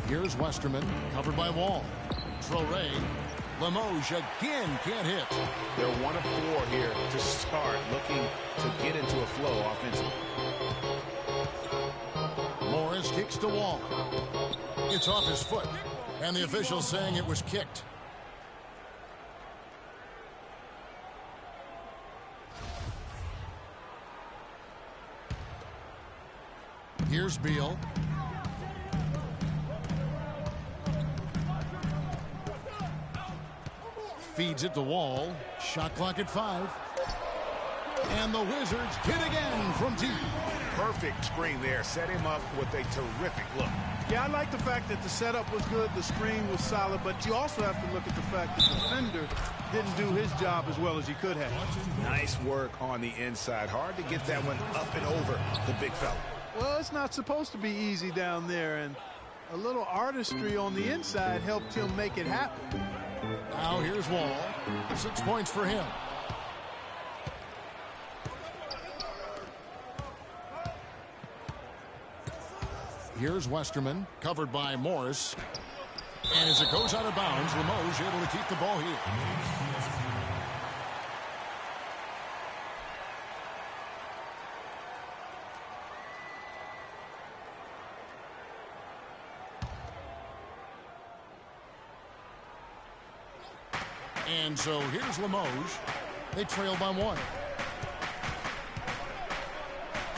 Here's Westerman, covered by Wall. Traore. Limoges again can't hit. They're 1 of 4 here to start, looking to get into a flow offensively. Morris kicks to Wall. It's off his foot, and the official's saying it was kicked. Here's Beal. Feeds it to Wall. Shot clock at 5. And the Wizards hit again from deep. Perfect screen there. Set him up with a terrific look. Yeah, I like the fact that the setup was good, the screen was solid, but you also have to look at the fact that the defender didn't do his job as well as he could have. Nice work on the inside. Hard to get that one up and over the big fella. Well, it's not supposed to be easy down there, and a little artistry on the inside helped him make it happen. Now here's Wall. 6 points for him. Here's Westerman, covered by Morris. And as it goes out of bounds, Limoges able to keep the ball here. And so here's Limoges. They trail by 1.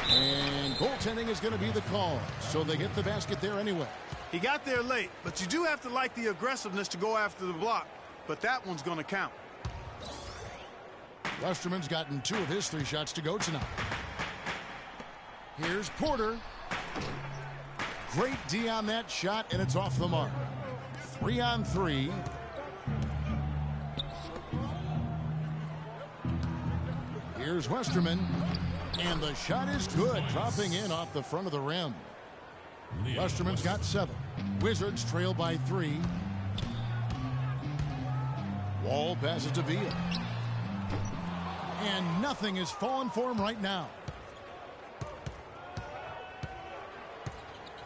And goaltending is going to be the call, so they get the basket there anyway. He got there late, but you do have to like the aggressiveness to go after the block, but that one's going to count. Westerman's gotten 2 of his 3 shots to go tonight. Here's Porter. Great D on that shot, and it's off the mark. 3 on 3. Here's Westerman. And the shot is good, dropping in off the front of the rim. Westerman's got 7. Wizards trail by 3. Wall passes to Beal. And nothing is falling for him right now.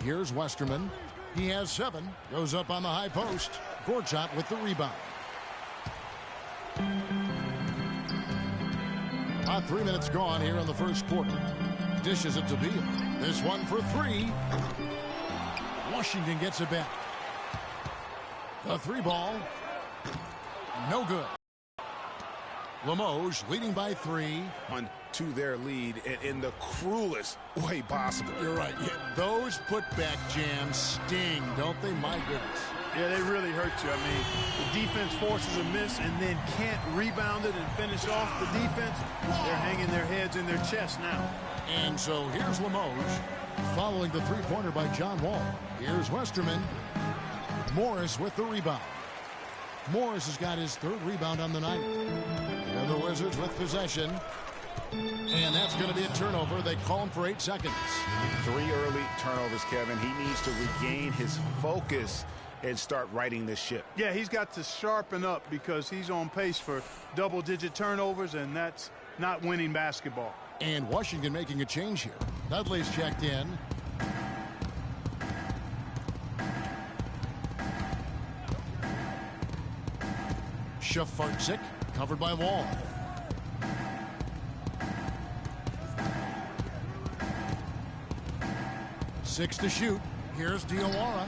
Here's Westerman. He has 7. Goes up on the high post. Gorchot with the rebound. About 3 minutes gone here in the first quarter. Dishes it to Beal. This one for 3. Washington gets it back. The 3 ball. No good. Limoges leading by 3. On to their lead in the cruelest way possible. You're right. Yeah, those putback jams sting, don't they? My goodness. Yeah, they really hurt you. I mean, the defense forces a miss and then can't rebound it and finish off the defense. They're hanging their heads in their chest now. And so here's Limoges following the 3-pointer by John Wall. Here's Westerman. Morris with the rebound. Morris has got his 3rd rebound on the night. And the Wizards with possession. And that's going to be a turnover. They call him for 8 seconds. 3 early turnovers, Kevin. He needs to regain his focus and start righting this ship. Yeah, he's got to sharpen up because he's on pace for double-digit turnovers, and that's not winning basketball. And Washington making a change here. Dudley's checked in. Shafarczyk covered by Wall. Six to shoot. Here's Diawara.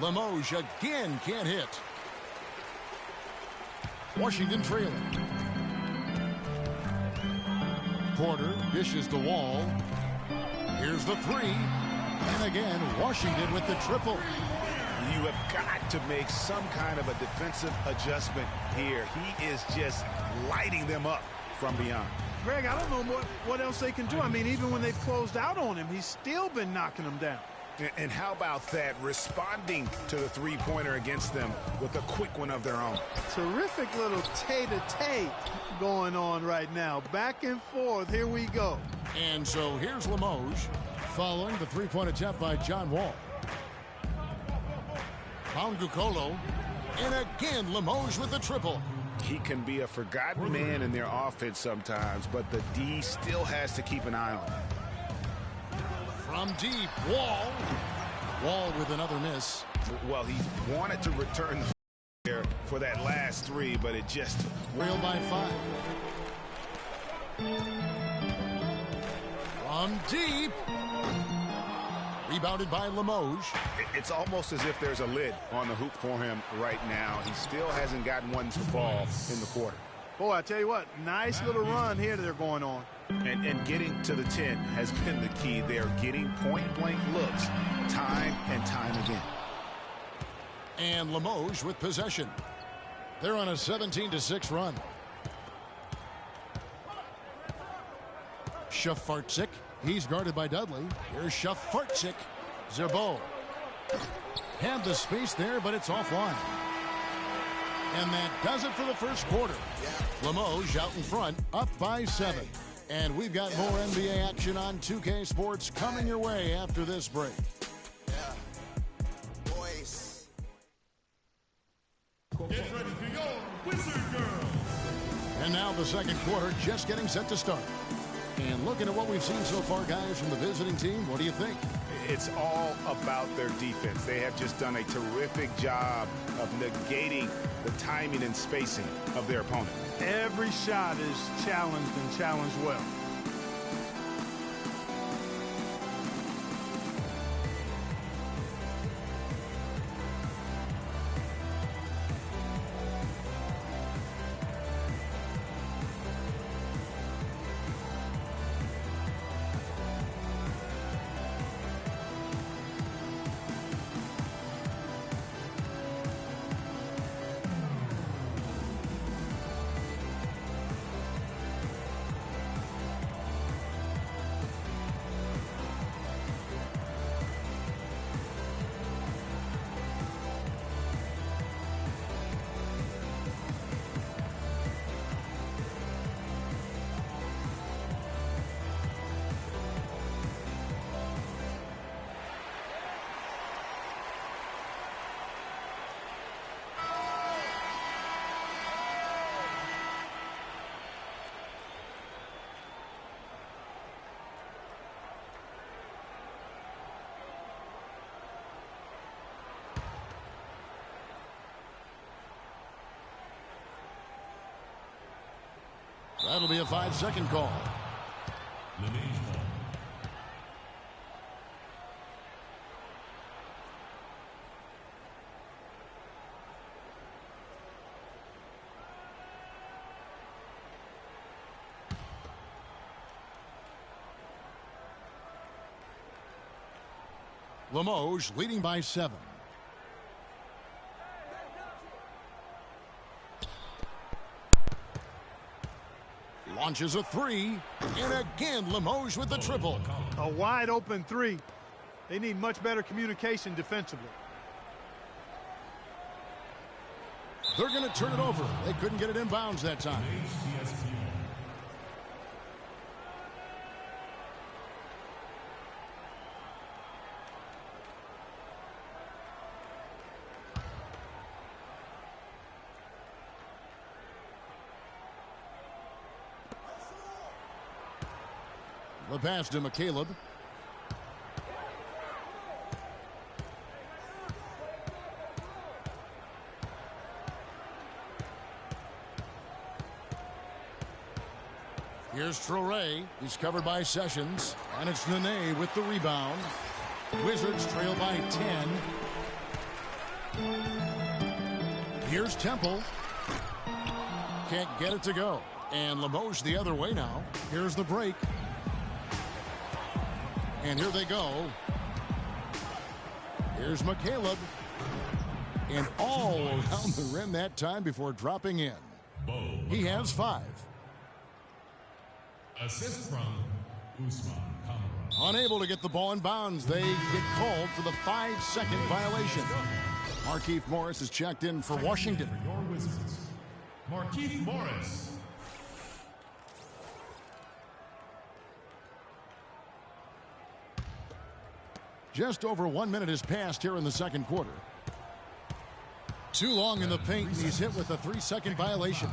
Limoges again can't hit. Washington trailing. Porter dishes the Wall. Here's the 3. And again, Washington with the triple. You have got to make some kind of a defensive adjustment here. He is just lighting them up from beyond. Greg, I don't know what else they can do. I mean, even when they've closed out on him, he's still been knocking them down. And how about that, responding to the 3-pointer against them with a quick one of their own. Terrific little tay-to-tay going on right now. Back and forth. Here we go. And so here's Limoges following the 3-point attempt by John Wall. Poundukolo. And again, Limoges with the triple. He can be a forgotten man in their offense sometimes, but the D still has to keep an eye on him. From deep, Wall. Wall with another miss. Well, he wanted to return the there for that last three, but it just trailed by 5. From deep. Rebounded by Limoges. It's almost as if there's a lid on the hoop for him right now. He still hasn't gotten one to fall in the quarter. Boy, I tell you what, nice little run here that they're going on. And getting to the 10 has been the key. They're getting point-blank looks time and time again. And Limoges with possession. They're on a 17-6 run. Shafarczyk. He's guarded by Dudley. Here's Shafarczyk. Zerbo. Had the space there, but it's offline. And that does it for the first quarter. Limoges out in front, up by 7. And we've got more NBA action on 2K Sports coming your way after this break. Get ready for your Wizard Girl. And now the second quarter just getting set to start. And looking at what we've seen so far, guys, from the visiting team, what do you think? It's all about their defense. They have just done a terrific job of negating the timing and spacing of their opponent. Every shot is challenged and challenged well. That'll be a 5-second call. Limoges leading by 7. Launches a 3, and again Limoges with the triple. A wide open 3. They need much better communication defensively. They're going to turn it over. They couldn't get it inbounds that time. The pass to McCaleb. Here's Traore. He's covered by Sessions. And it's Nene with the rebound. Wizards trail by 10. Here's Temple. Can't get it to go. And Limoges the other way now. Here's the break. And here they go. Here's McCaleb. And all around the rim that time before dropping in. He has 5. Assist from Usman Kamara. Unable to get the ball in bounds. They get called for the 5-second violation. Markieff Morris is checked in for Washington. Your Wizards. Markieff Morris. Just over 1 minute has passed here in the second quarter. Too long in the paint, and he's hit with a 3-second violation.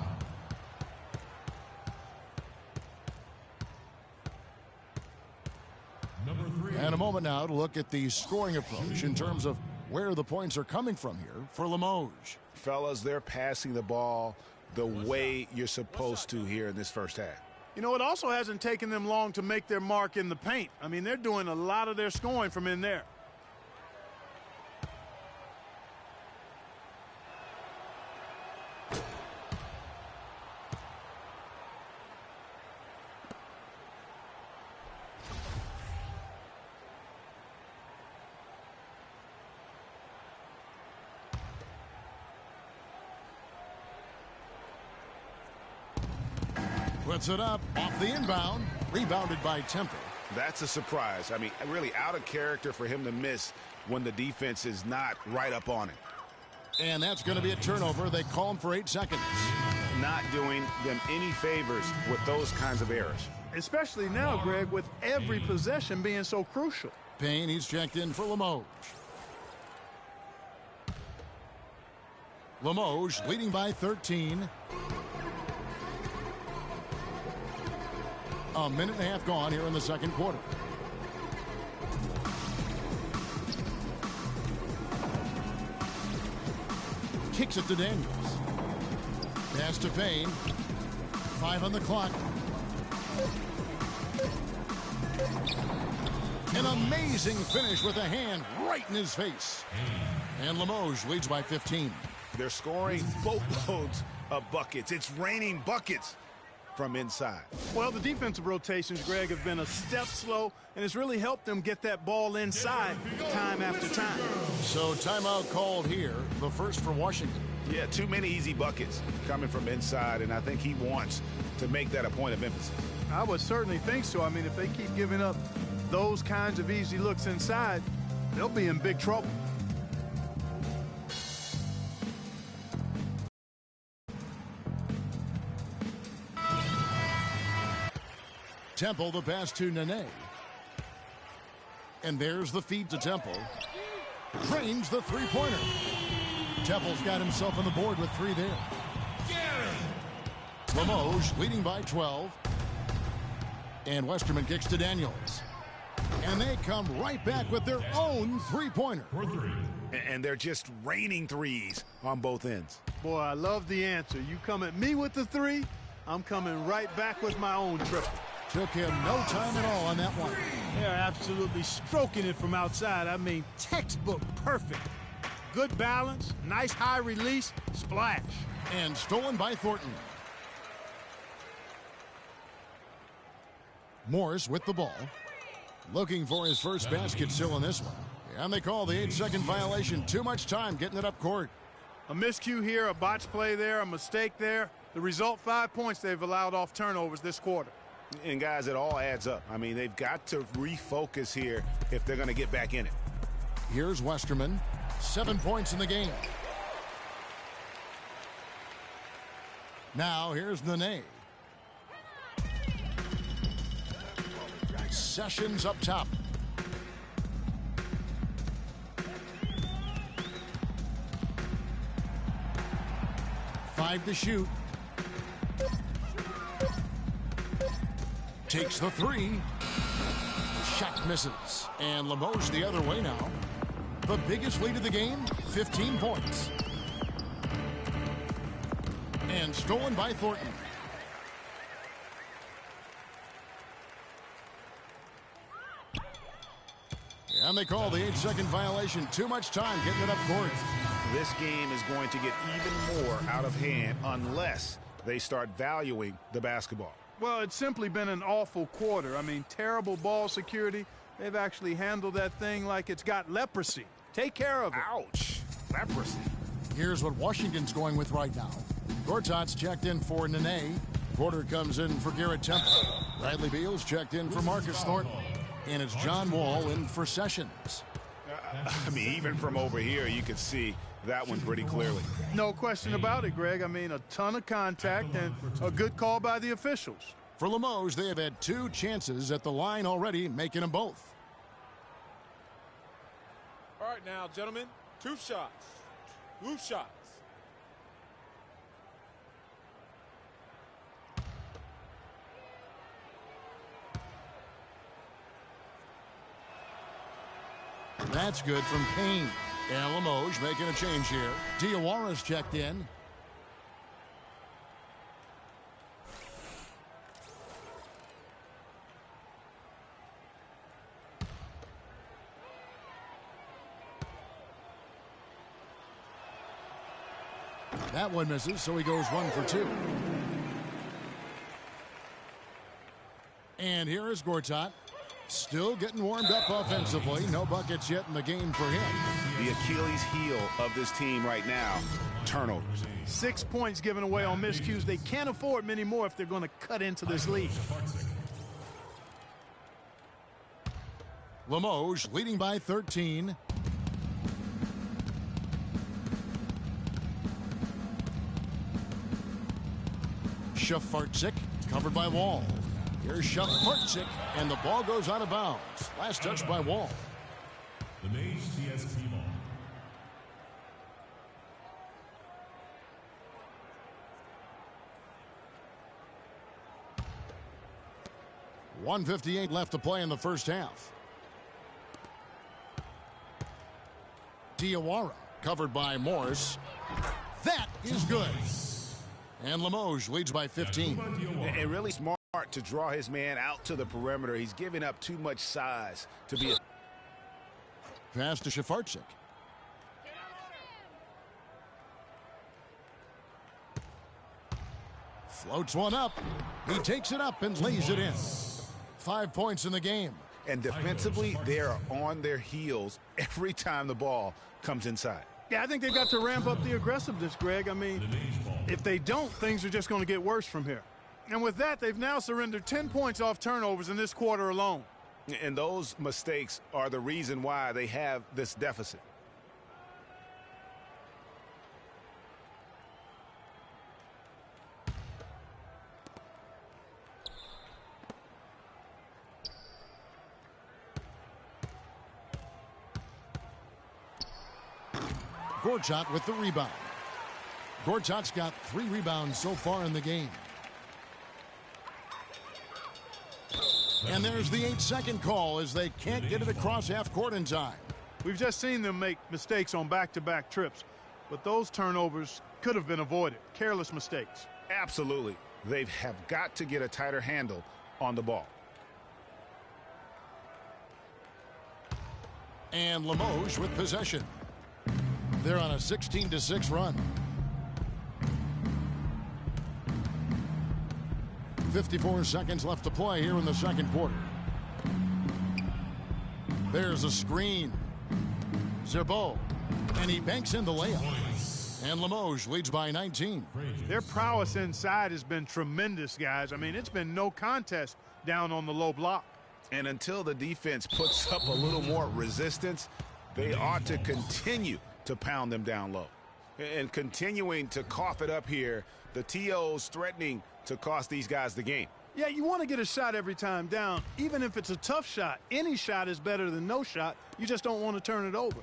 Number 3. And a moment moment now to look at the scoring approach in terms of where the points are coming from here for Limoges. Fellas, they're passing the ball the way you're supposed to here in this first half. You know, it also hasn't taken them long to make their mark in the paint. I mean, they're doing a lot of their scoring from in there. Puts it up off the inbound, rebounded by Temple. That's a surprise. I mean, really out of character for him to miss when the defense is not right up on him. And that's going to be a turnover. They call him for 8 seconds. Not doing them any favors with those kinds of errors. Especially now, Greg, with every possession being so crucial. Payne, he's checked in for Limoges. Limoges leading by 13. A minute and a half gone here in the second quarter. Kicks it to Daniels. Pass to Payne. 5 on the clock. An amazing finish with a hand right in his face. And Limoges leads by 15. They're scoring boatloads of buckets. It's raining buckets from inside. Well, the defensive rotations, Greg, have been a step slow, and it's really helped them get that ball inside time after time. So timeout called here, the first for Washington. Yeah, too many easy buckets coming from inside, and I think he wants to make that a point of emphasis. I would certainly think so. I mean, if they keep giving up those kinds of easy looks inside, they'll be in big trouble. Temple, the pass to Nene. And there's the feed to Temple. Drains the three-pointer. Temple's got himself on the board with 3 there. Limoges leading by 12. And Westerman kicks to Daniels. And they come right back with their own three-pointer. And they're just raining threes on both ends. Boy, I love the answer. You come at me with the 3, I'm coming right back with my own triple. Took him no time at all on that one. They're absolutely stroking it from outside. I mean, textbook perfect. Good balance, nice high release, splash. And stolen by Thornton. Morris with the ball. Looking for his first basket still in this one. And they call the 8-second violation. Too much time getting it up court. A miscue here, a botch play there, a mistake there. The result, 5 points they've allowed off turnovers this quarter. And, guys, it all adds up. I mean, they've got to refocus here if they're going to get back in it. Here's Westerman. 7 points in the game. Now, here's Nene. Sessions up top. Five to shoot. Takes the 3. Shot misses. And Limoges the other way now. The biggest lead of the game, 15 points. And stolen by Thornton. And they call the 8-second violation. Too much time getting it up court. This game is going to get even more out of hand unless they start valuing the basketball. Well, it's simply been an awful quarter. I mean, terrible ball security. They've actually handled that thing like it's got leprosy. Take care of it. Ouch. Leprosy. Here's what Washington's going with right now. Gortat's checked in for Nene. Porter comes in for Garrett Temple. Bradley Beal's checked in for Marcus Thornton. And it's John Wall in for Sessions. I mean, even from over here, you could see that one pretty clearly. No question about it, Greg. I mean, a ton of contact and a good call by the officials. For Limoges, they have had 2 chances at the line already, making them both. All right, now, gentlemen, 2 shots. 2 shots. That's good from Kane. And Limoges making a change here. Diawara's checked in. That one misses, so he goes 1 for 2. And here is Gortat. Still getting warmed up offensively. No buckets yet in the game for him. The Achilles heel of this team right now, turnovers. 6 points given away on miscues. They can't afford many more if they're going to cut into this lead. Limoges leading by 13. Shafarczyk covered by Wall. Here's Shafarczyk, and the ball goes out of bounds. Last touch by Wall. The Mage TSP ball. .158 left to play in the first half. Diawara covered by Morris. That is good. And Limoges leads by 15. And really smart to draw his man out to the perimeter. He's giving up too much size to be a... Pass to Shafarczyk. Floats one up. He takes it up and lays it in. 5 points in the game. And defensively, they are on their heels every time the ball comes inside. Yeah, I think they've got to ramp up the aggressiveness, Greg. I mean, if they don't, things are just going to get worse from here. And with that, they've now surrendered 10 points off turnovers in this quarter alone. And those mistakes are the reason why they have this deficit. Gortat with the rebound. Gortat's got 3 rebounds so far in the game. And there's the 8-second call as they can't get it across half court in time. We've just seen them make mistakes on back-to-back trips, but those turnovers could have been avoided. Careless mistakes. Absolutely. They have got to get a tighter handle on the ball. And Limoges with possession. They're on a 16-6 run. 54 seconds left to play here in the second quarter. There's a screen. Zerbo. And he banks in the layup. And Limoges leads by 19. Their prowess inside has been tremendous, guys. I mean, it's been no contest down on the low block. And until the defense puts up a little more resistance, they ought to continue to pound them down low. And continuing to cough it up here, the TO's threatening to cost these guys the game. Yeah, you want to get a shot every time down, even if it's a tough shot. Any shot is better than no shot. You just don't want to turn it over.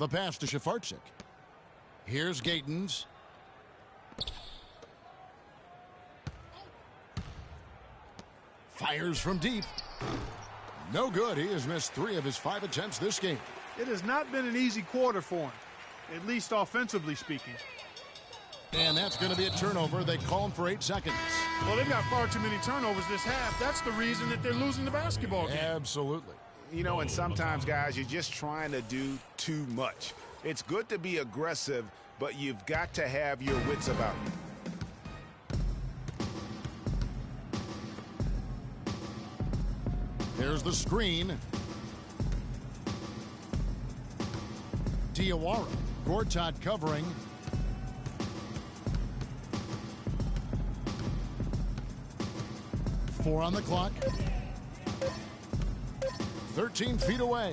The pass to Shafarczyk. Here's Gatens. Fires from deep. No good. He has missed 3 of his 5 attempts this game. It has not been an easy quarter for him, at least offensively speaking. And that's going to be a turnover. They call him for 8 seconds. Well, they've got far too many turnovers this half. That's the reason that they're losing the basketball game. Absolutely. You know, and sometimes, guys, you're just trying to do too much. It's good to be aggressive, but you've got to have your wits about you. There's the screen. Diawara. Gortat covering. Four on the clock. 13 feet away.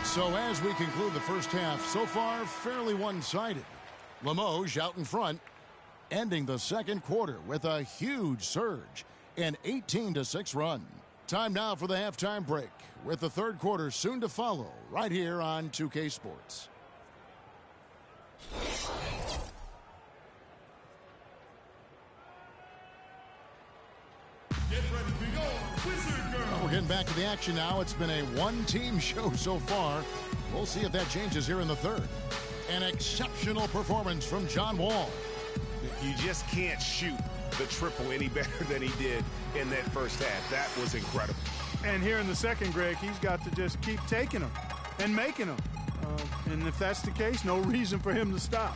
So as we conclude the first half, so far fairly one-sided. Limoges out in front, ending the second quarter with a huge surge, an 18-6 run. Time now for the halftime break, with the third quarter soon to follow, right here on 2K Sports. Get ready to go, Wizard Girl. We're getting getting back to the action now. It's been a one-team show so far. We'll see if that changes here in the third. An exceptional performance from John Wall. You just can't shoot the triple any better than he did in that first half. That was incredible. And here in the second, Greg, he's got to just keep taking them and making them. And if that's the case, no reason for him to stop.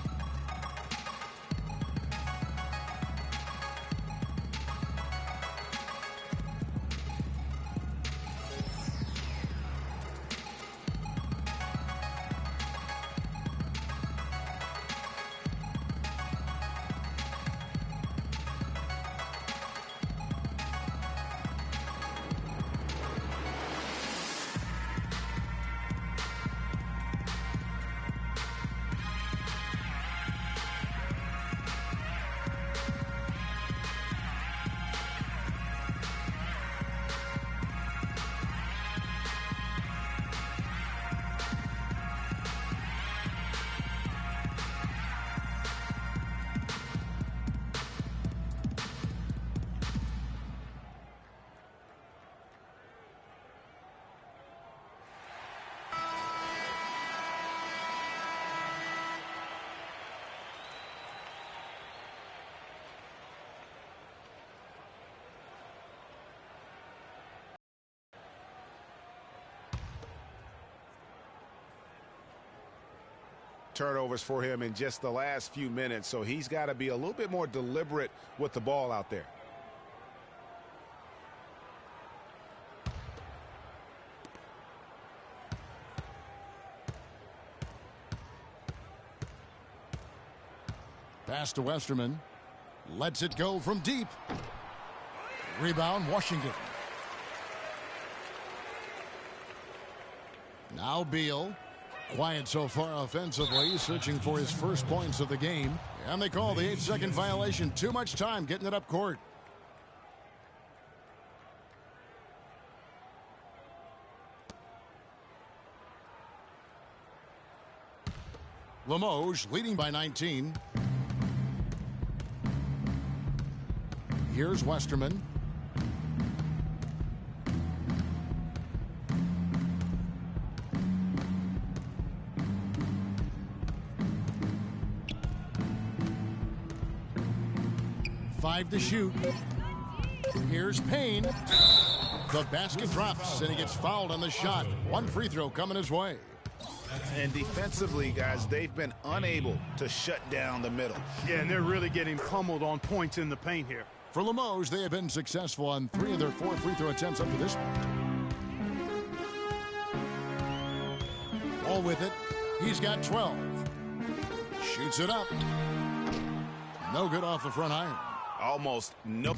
Turnovers for him in just the last few minutes, so he's got to be a little bit more deliberate with the ball out there. Pass to Westerman. Lets it go from deep. Rebound, Washington. Now Beal. Quiet so far offensively, searching for his first points of the game. And they call the 8-second violation. Too much time getting it up court. Limoges leading by 19. Here's Westerman. Five to shoot. Here's Payne. The basket drops, and he gets fouled on the shot. One free throw coming his way. And defensively, guys, they've been unable to shut down the middle. Yeah, and they're really getting pummeled on points in the paint here. For Limoges, they have been successful on 3 of their 4 free throw attempts up to this point. All with it. He's got 12. Shoots it up. No good off the front iron. Almost nope.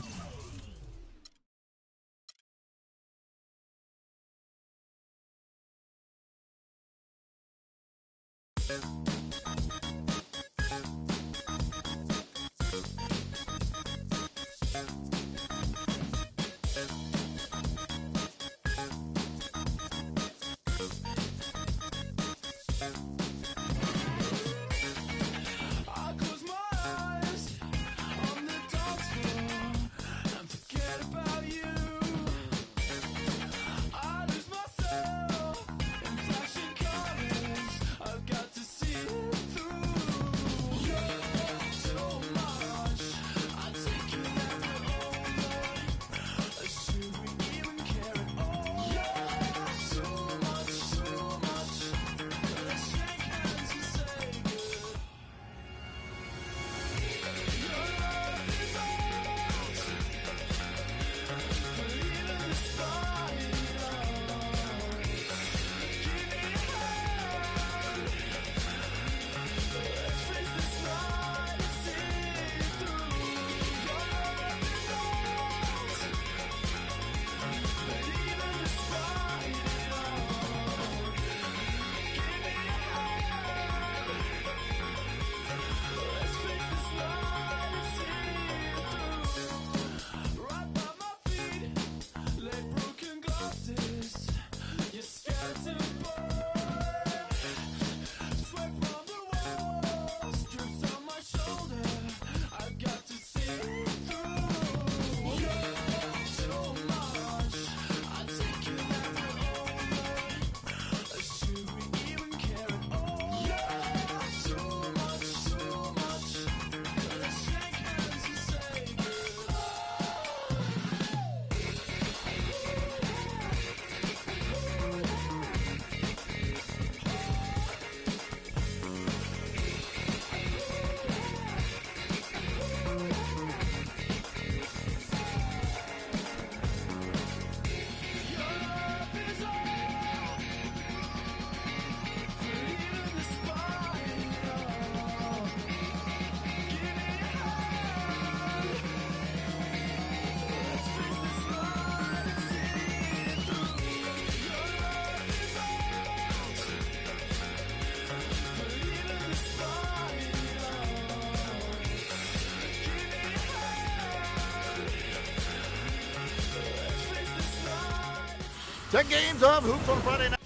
10 games of Hoops on Friday night.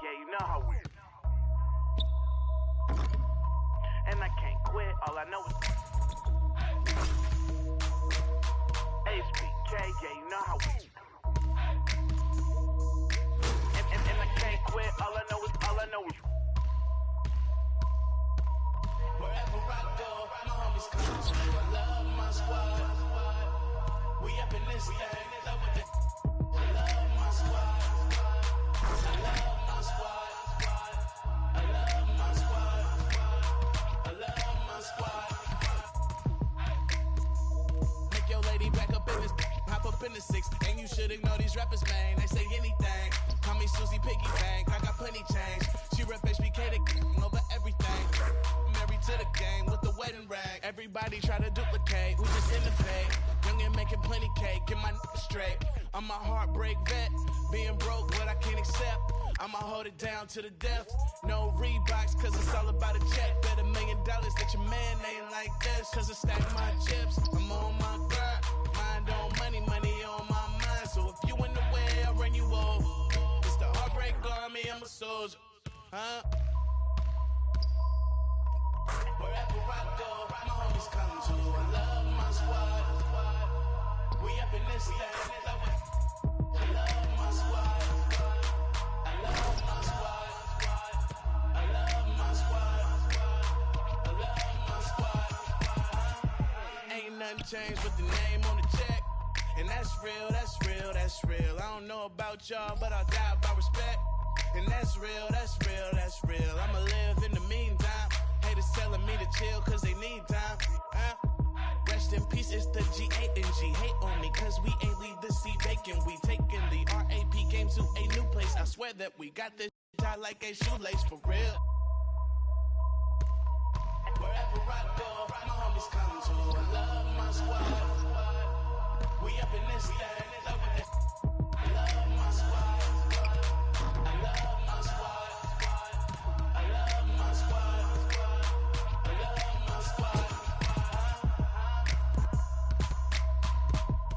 yeah, you know how we. And I can't quit, all I know is HBK, yeah, you know how we. And I can't quit, all I know is. Wherever I go, my homies come to me. I love my squad. We up in this thing, love with the. I love my squad. I love my squad. I love my squad. I love my squad. Make your lady back up in this, hop up in the six, and you should ignore these rappers, man. They say anything. Call me Susie Piggy Bank. I got plenty change. She rep HBK to over everything. Married to the game with the wedding rag. Everybody try to duplicate. We just in the pay. Young and making plenty cake. Get my straight. I'm a heartbreak vet. Being broke, what I can't accept. I'ma hold it down to the death. No Reeboks, cause it's all about a check. Bet $1 million that your man ain't like this. Cause I stack my chips, I'm on my grind. Mind on money, money on my mind. So if you in the way, I'll run you over. It's the heartbreak army, I'm a soldier. Huh? Wherever I go, my homies come to. I love my squad. We up in this thing. I love my squad. I love my squad. I love my squad. I love my squad. Ain't nothing changed but the name on the check. And that's real, that's real, that's real. I don't know about y'all, but I'll die by respect. And that's real, that's real, that's real. I'ma live in the meantime. Haters telling me to chill cause they need time. Rest in peace, it's the G-A-N-G. Hate on me cause we ain't leave the sea vacant. We taking the R.A.P. game to a new place. I swear that we got this tied like a shoelace for real. Wherever I go, my homies come to. I love my squad. We up in this thing. I love my squad. I love my squad. I love my squad. I love my squad.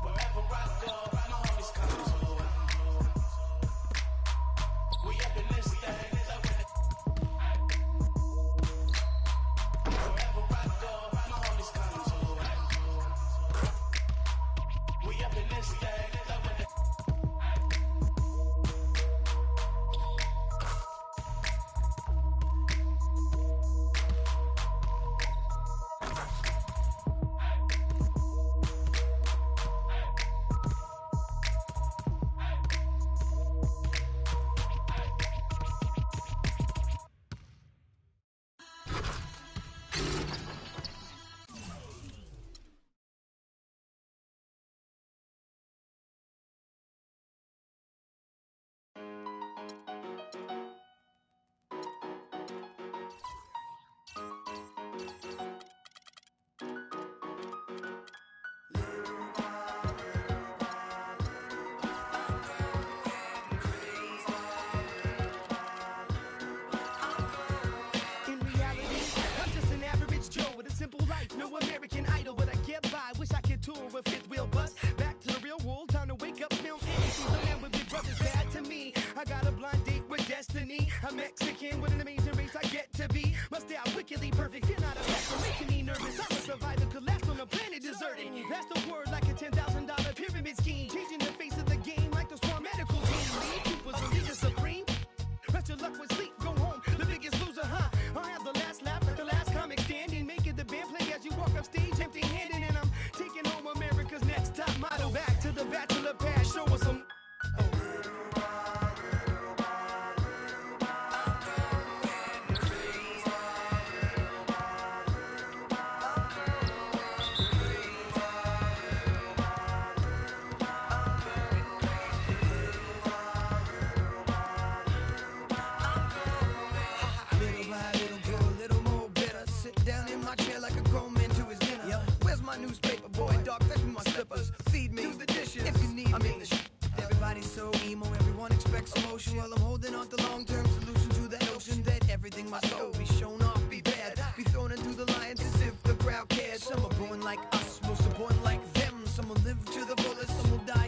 Wherever I go, my homies come to. We up in this thing. Wherever I go, my homies come to. We up in this thing. No American Idol, but I get by. Wish I could tour with fifth wheel bus. Back to the real world, time to wake up, smell anything. So man with big brothers bad to me. I got a blind date with destiny. I'm Mexican with an amazing race I get to be. Must stay out wickedly perfect. You're not a mess, you're making me nervous. I'm a survivor, collapsed on a planet deserted. That's the word like a $10,000 pyramid scheme. Changing the face of the game like the Swan medical team. Lead Cooper's a leader supreme. Rest your luck with sleep, go home. The biggest loser, huh? I'll have the last laugh like the last comic standing. Making the band play as you walk up stage empty-handed. And I'm taking home America's next top model. Back to the bachelor pad, show us some. Newspaper boy, dog, fetch me my slippers. Feed me, do the dishes if you need me. Everybody's so emo, everyone expects emotion. While I'm holding on to long-term solution to that notion that everything must go be shown off, be bad, be thrown into the lions as if the crowd cares. Some are born like us, most are born like them. Some will live to the fullest, some will die